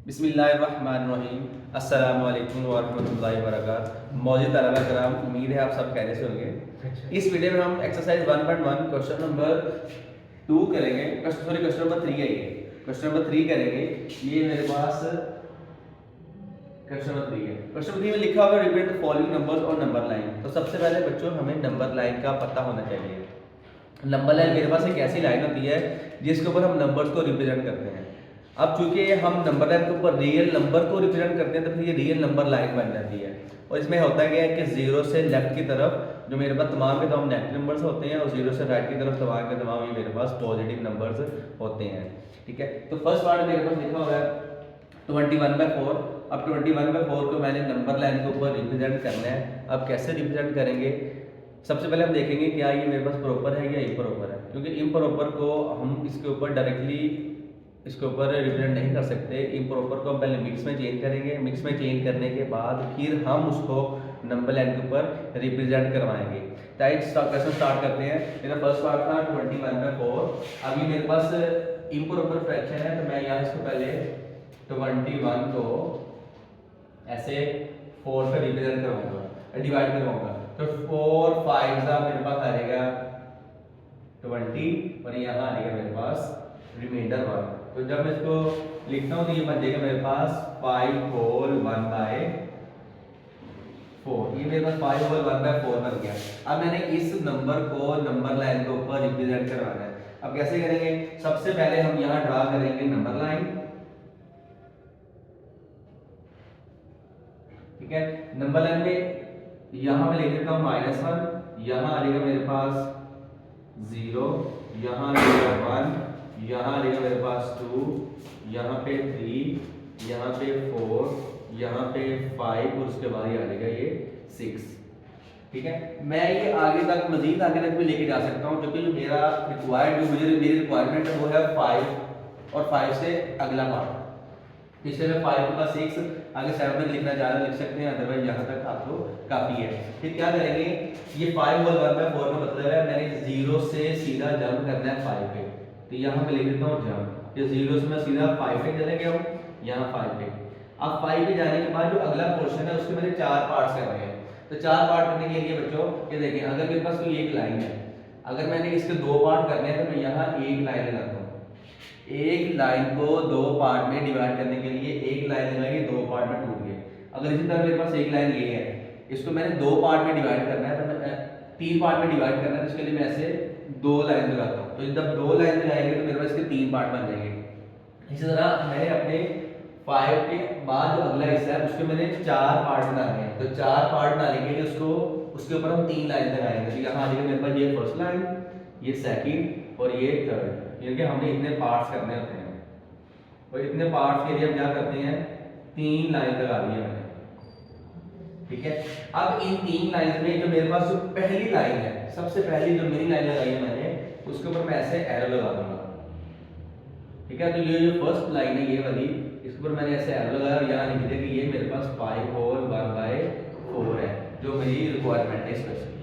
बिस्मिल्लाहिर्रहमानिर्रहीम अस्सलामु अलैकुम वरहमतुल्लाहि वबरकातुहू। मौजूद तलबा कराम, उम्मीद है आप सब खैरियत से होंगे। इस वीडियो में हम एक्सरसाइज 1.1 क्वेश्चन नंबर 2 करेंगे। क्वेश्चन नंबर 3 है। ये क्वेश्चन नंबर 3 करेंगे। ये मेरे पास क्वेश्चन नंबर 3 है। क्वेश्चन नंबर 3 में लिखा होगा रिपीट द फॉलोइंग नंबर्स और नंबर लाइन। तो सबसे पहले बच्चों हमें नंबर लाइन का पता होना चाहिए। नंबर लाइन मेरे पास एक ऐसी लाइन होती है जिसके ऊपर हम नंबर्स को रिप्रेजेंट करते हैं। अब चूंकि हम नंबर लाइन के ऊपर रियल नंबर को रिप्रेजेंट करते हैं तो फिर ये रियल नंबर लाइन बन जाती है। और इसमें होता क्या है कि जीरो से लेफ्ट की तरफ जो मेरे पास तमाम के तमाम नेगेटिव नंबर्स होते हैं और जीरो से राइट की तरफ तमाम के तमाम ये मेरे पास पॉजिटिव नंबर्स होते हैं। ठीक है, तो फर्स्ट पार्ट मेरे पास लिखा हुआ है 21/4। अब 21/4 को मैंने नंबर लाइन के ऊपर रिप्रेजेंट करना है। अब कैसे रिप्रेजेंट करेंगे? सबसे पहले हम देखेंगे क्या ये मेरे पास प्रॉपर है या इम्प्रॉपर है, क्योंकि इम्प्रॉपर को हम इसके ऊपर डायरेक्टली इसके ऊपर रिप्रेजेंट नहीं कर सकते। इम्प्रॉपर को हम पहले मिक्स में चेंज करेंगे। मिक्स में चेंज करने के बाद फिर हम उसको नंबर लाइन के ऊपर रिप्रेजेंट करवाएंगे। क्वेश्चन स्टार्ट करते हैं। मेरा फर्स्ट पार्ट था 21/4। अभी मेरे पास इम्प्रॉपर फ्रैक्शन है तो मैं यहाँ इसको पहले 21 को ऐसे 4 से रिप्रेजेंट करवाऊंगा, डिवाइड करवाऊंगा। तो 4 5 मेरे पास आ जाएगा 20 और यहाँ आ जाएगा मेरे पास रिमाइंडर 1। तो जब मैं इसको लिखता हूँ तो ये बन जाएगा मेरे पास 5 होल 1/4। ये मेरे पास 5 होल 1/4 बन गया। अब मैंने इस नंबर को नंबर लाइन के ऊपर रिप्रेजेंट करवाना है। अब कैसे करेंगे? सबसे पहले हम यहाँ ड्रा करेंगे नंबर लाइन। ठीक है, नंबर लाइन में यहाँ मैं लिख देता हूँ -1, यहाँ आ जाएगा मेरे पास 0, यहाँ आ जाएगा 1, यहाँ आ जाएगा मेरे पास 2, यहाँ पे 3, यहाँ पे 4, यहाँ पे 5 और उसके बाद ये आ जाएगा ये 6। ठीक है, मैं ये आगे तक मजीद आगे तक भी लेके जा सकता हूँ, क्योंकि जो मेरा रिक्वायर्ड जो मेरी रिक्वायरमेंट है वो है 5 और 5 से अगला पार्ट। इससे मैं 5 का 6 आगे 7 तक लिखना चाह रहे लिख सकते हैं, अदरवाइज यहाँ तक आपको काफ़ी है। फिर क्या करेंगे? ये 5 होल 1/4 का मतलब है मैंने 0 से सीधा जंप करना है 5 पे। तो यहाँ पे लिख देता हूँ जंप। ये 0 से मैं सीधा 5 पे चले गया हूँ, यहाँ 5 पे। अब 5 पे जाने के बाद जो अगला पोर्शन है उसके मैंने 4 पार्ट्स करने हैं। तो 4 पार्ट करने के लिए बच्चों ये देखें, अगर मेरे पास कोई एक लाइन है, अगर मैंने इसके 2 पार्ट करने हैं तो मैं यहाँ एक लाइन लगाता हूँ। एक लाइन को 2 पार्ट में डिवाइड करने के लिए एक लाइन लगाई, 2 पार्ट में टूट गए। अगर इसी तरह मेरे पास एक लाइन ये है, इसको मैंने 2 पार्ट में डिवाइड करना है, तो मैं 3 पार्ट में डिवाइड करना है, तो इसके लिए मैं ऐसे 2 लाइन लगाता हूँ। तो जब 2 लाइन लगाएंगे तो मेरे पास इसके 3 पार्ट बन जाएंगे। इसी तरह मैंने अपने 5 के बाद जो अगला हिस्सा है उसके मैंने 4 पार्ट बनाने हैं। तो 4 पार्ट बनाने के लिए उसको उसके ऊपर हम 3 लाइन लगाएंगे। तो यहाँ आ जाएगा मेरे पास ये फर्स्ट लाइन, ये सेकंड और ये थर्ड। क्योंकि हमने इतने पार्ट्स करने होते हैं और इतने पार्ट्स के लिए हम क्या करते हैं, 3 लाइन लगा दी है मैंने। ठीक है, अब इन 3 लाइन में जो मेरे पास जो पहली लाइन है, सबसे पहली जो मेरी लाइन लगाई है मैंने, उसके ऊपर मैं ऐसे एरो लगा दूंगा। ठीक है, तो ये जो फर्स्ट लाइन है ये वाली, इसके ऊपर मैंने ऐसे एरो लगाया और यहाँ लिख दिया कि ये मेरे पास 5 होल 1/4 है, जो मेरी रिक्वायरमेंट है इस क्वेश्चन की।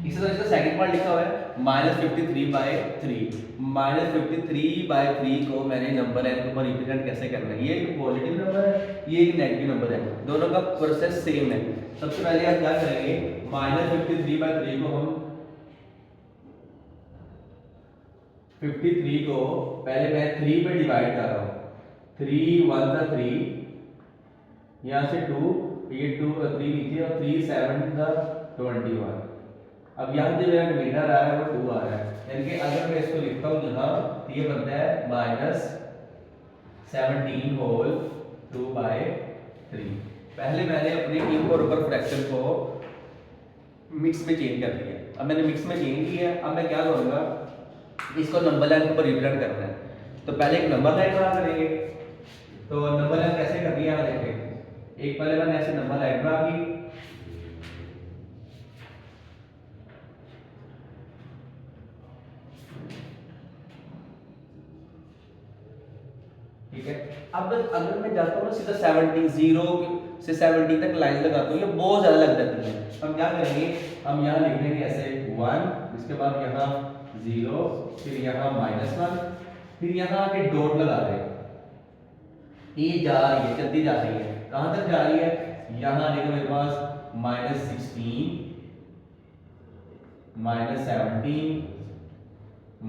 इसी तरह इसका सेकंड पार्ट लिखा हुआ है -53/3। -53/3 को मैंने नंबर लाइन के ऊपर रिप्रेजेंट कैसे करना है? ये एक पॉजिटिव नंबर है, ये एक नेगेटिव नंबर है, दोनों का प्रोसेस सेम है। सबसे पहले आप क्या करेंगे? -53/3 को हम 53 को पहले मैं 3 पे डिवाइड कर रहा हूँ। 3 1 का 3, यहाँ से 2, ये 2 3 नीचे और 3 7 का 21। अब यहाँ जो मेरा रिमाइंडर आ रहा है वो 2 आ रहा है, यानी कि अगर मैं इसको लिखता हूँ यहाँ तो ये बनता है -17 होल 2/3। पहले मैंने अपने इम्प्रॉपर फ्रैक्शन को मिक्स में चेंज कर दिया। अब मैंने मिक्स में चेंज किया, अब मैं क्या करूँगा? इसको नंबर लाइन के ऊपर रिप्रेजेंट करना है। तो पहले एक नंबर लाइन ड्रा करेंगे। तो नंबर लाइन कैसे करनी है देखें। एक पहले मैंने ऐसे नंबर लाइन ड्रा की, ठीक है। अब अगर मैं जाता हूँ ना सीधा 70 0 से 70 तक लाइन लगाता हूँ, ये बहुत ज्यादा लग जाती है। हम क्या करेंगे? हम यहाँ लिख देंगे ऐसे 1, इसके बाद यहाँ 0, फिर यहाँ -1, फिर यहाँ आके डॉट लगा दें। ये जा रही है, चलती जा रही है, कहाँ तक जा रही है, यहाँ आ जाएगा मेरे पास -16, -17,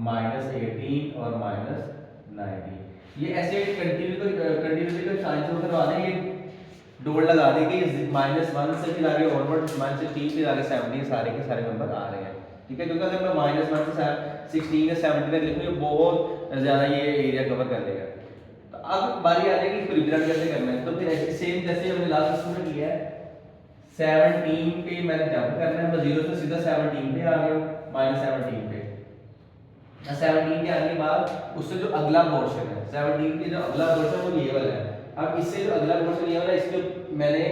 -18 और -19। ये ऐसे कंटिन्यूटी का साइन शो करवा दें, ये डोर लगा देंगे -1 से फिर आगे ऑनवर्ड -16 फिर आगे 17 सारे के सारे नंबर आ रहे हैं, ठीक है। क्योंकि अगर मैं -1 से 16 या 17 तक लिखूँ, ये बहुत ज़्यादा ये एरिया कवर कर लेगा। तो अब बारी आ जाएगी इसको रिप्रेजेंट कैसे करना है। तो फिर ऐसे सेम जैसे हमने लास्ट क्वेश्चन में किया है, 17 पे मैंने जंप करना है, मैं 0 से सीधा 17 पे आ गया, -17 पे। 17 के आने के बाद उससे जो अगला पोर्शन है, 17 के जो अगला पोर्शन वो ये वाला है। अब इससे जो अगला पोर्शन ये वाला है, इसके मैंने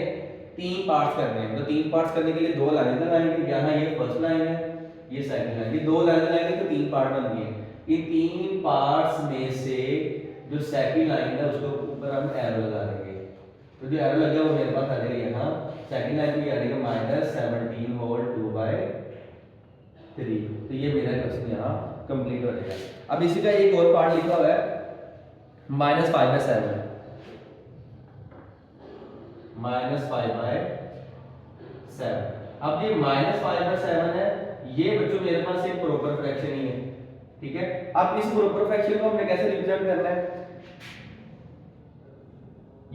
3 पार्ट्स करने हैं। तो 3 पार्ट्स करने के लिए 2 लाइनें लगाएंगे, यहाँ ये फर्स्ट लाइन है, ये सेकंड लाइन, ये 2 लाइनें लगाएंगे तो 3 पार्ट बन गए। इन 3 पार्ट्स में से जो सेकंड लाइन है उसके ऊपर हम एरो लगा देंगे। तो जो एरो लगा वो मेरे पास आ जाएगा यहाँ, सेकंड लाइन पे आ जाएगा -17 होल 2/3। तो ये मेरा क्वेश्चन यहाँ कंप्लीट हो जाएगा। अब इसी का एक और पार्ट लिखा हुआ है -5/7, -5/7। अब ये -5/7 है, ये बच्चों मेरे पास एक प्रॉपर फ्रैक्शन ही है, ठीक है। अब इस प्रॉपर फ्रैक्शन को हमने कैसे रिप्रेजेंट करना है,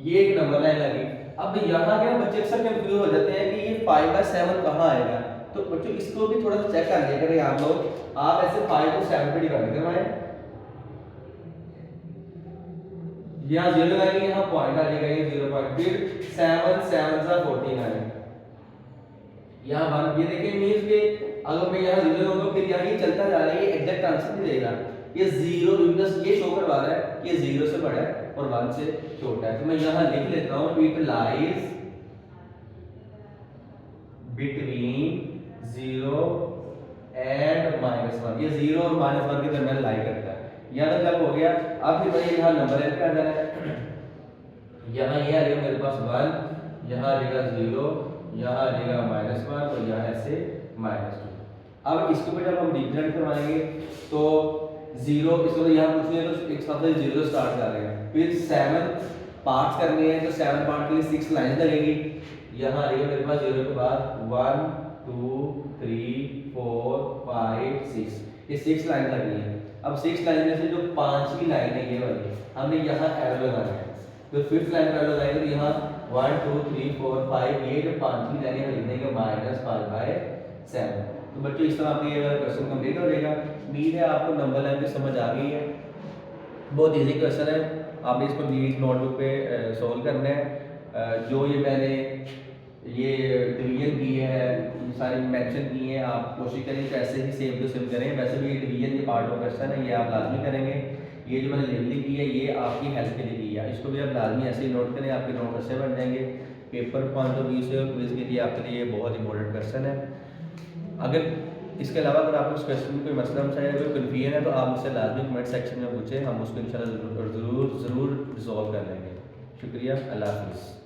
ये एक नंबर लाइन लगी। अब यहाँ क्या बच्चे अक्सर कंफ्यूज हो जाते हैं कि ये 5/7 कहाँ आएगा। तो बच्चों इसको भी थोड़ा सा चेक कर लिया करें आप लोग। आप ऐसे 5 को 7 पे डिवाइड करवाएं, यहाँ 0 लगाएंगे, यहाँ पॉइंट आ जाएगा, ये 0 पॉइंट, फिर 7 7 सा 14 आएगा, यहाँ 1। ये देखिए मींस के अगर मैं यहाँ 0 लूंगा फिर यहाँ ये चलता जा रहा है, ये एग्जैक्ट आंसर नहीं देगा। ये 0 बिकॉज़ ये शो करवा रहा है कि ये 0 से बड़ा है और 1 से छोटा है। तो मैं यहाँ लिख लेता हूँ, इट लाइज बिटवीन 0 एंड -1। ये 0 और -1 के दरमियान लाई करता है। यहाँ तक जब हो गया, अब फिर भाई यहाँ नंबर लाइन पे आ जाना है। यहाँ ये आ जाएगा मेरे पास 1, यहाँ आ जाएगा 0, यहाँ आ जाएगा -1 और यहाँ ऐसे -2। अब इसके ऊपर जब हम रिप्रेजेंट करवाएंगे तो 0 इसको तो यहाँ कुछ नहीं है, तो एक साथ 0 स्टार्ट कर रहे हैं, फिर 7 पार्ट्स करने हैं, तो 7 पार्ट के लिए 6 लाइन लगेगी। यहाँ आ जाएगा मेरे पास 0 के बाद 1 2 3 4 5 6, ये 6 लाइन लगनी है। अब 6 लाइन में से जो 5वीं लाइन है ये वाली, हमने यहाँ एरो लगाना है। तो 5th लाइन पर एरो लगाएंगे तो यहाँ 1 2 3 4 5, ये जो 5वीं लाइन है लिख देंगे -5/7। तो बच्चों इस तरह आपके ये वाला क्वेश्चन कंप्लीट हो जाएगा। उम्मीद है आपको नंबर लाइन की समझ आ गई है। बहुत इजी क्वेश्चन है, आपने इसको नीट नोटबुक पे सॉल्व करना है। जो ये मैंने ये डिवीजन की है, सारी मेंशन की है, आप कोशिश करें कि ऐसे ही सेम टू सेम करें। वैसे भी ये डिवीजन के पार्ट ऑफ क्वेश्चन है, ये आप लाजमी करेंगे। ये जो मैंने लेवलिंग की है ये आपकी हेल्प के लिए की है, इसको भी आप लाजमी ऐसे ही नोट करें, आपके नोट अच्छे बन जाएंगे। पेपर पॉइंट ऑफ व्यू से और क्विज के लिए आपके लिए ये बहुत इंपॉर्टेंट क्वेश्चन है। अगर इसके अलावा अगर आपको इस क्वेश्चन में कोई मसला मसाइल कोई कन्फ्यूजन है तो आप मुझसे लाजमी कमेंट सेक्शन में पूछें, हम उसको इंशाल्लाह ज़रूर रिजॉल्व कर लेंगे। शुक्रिया, अल्लाह हाफ़िज़।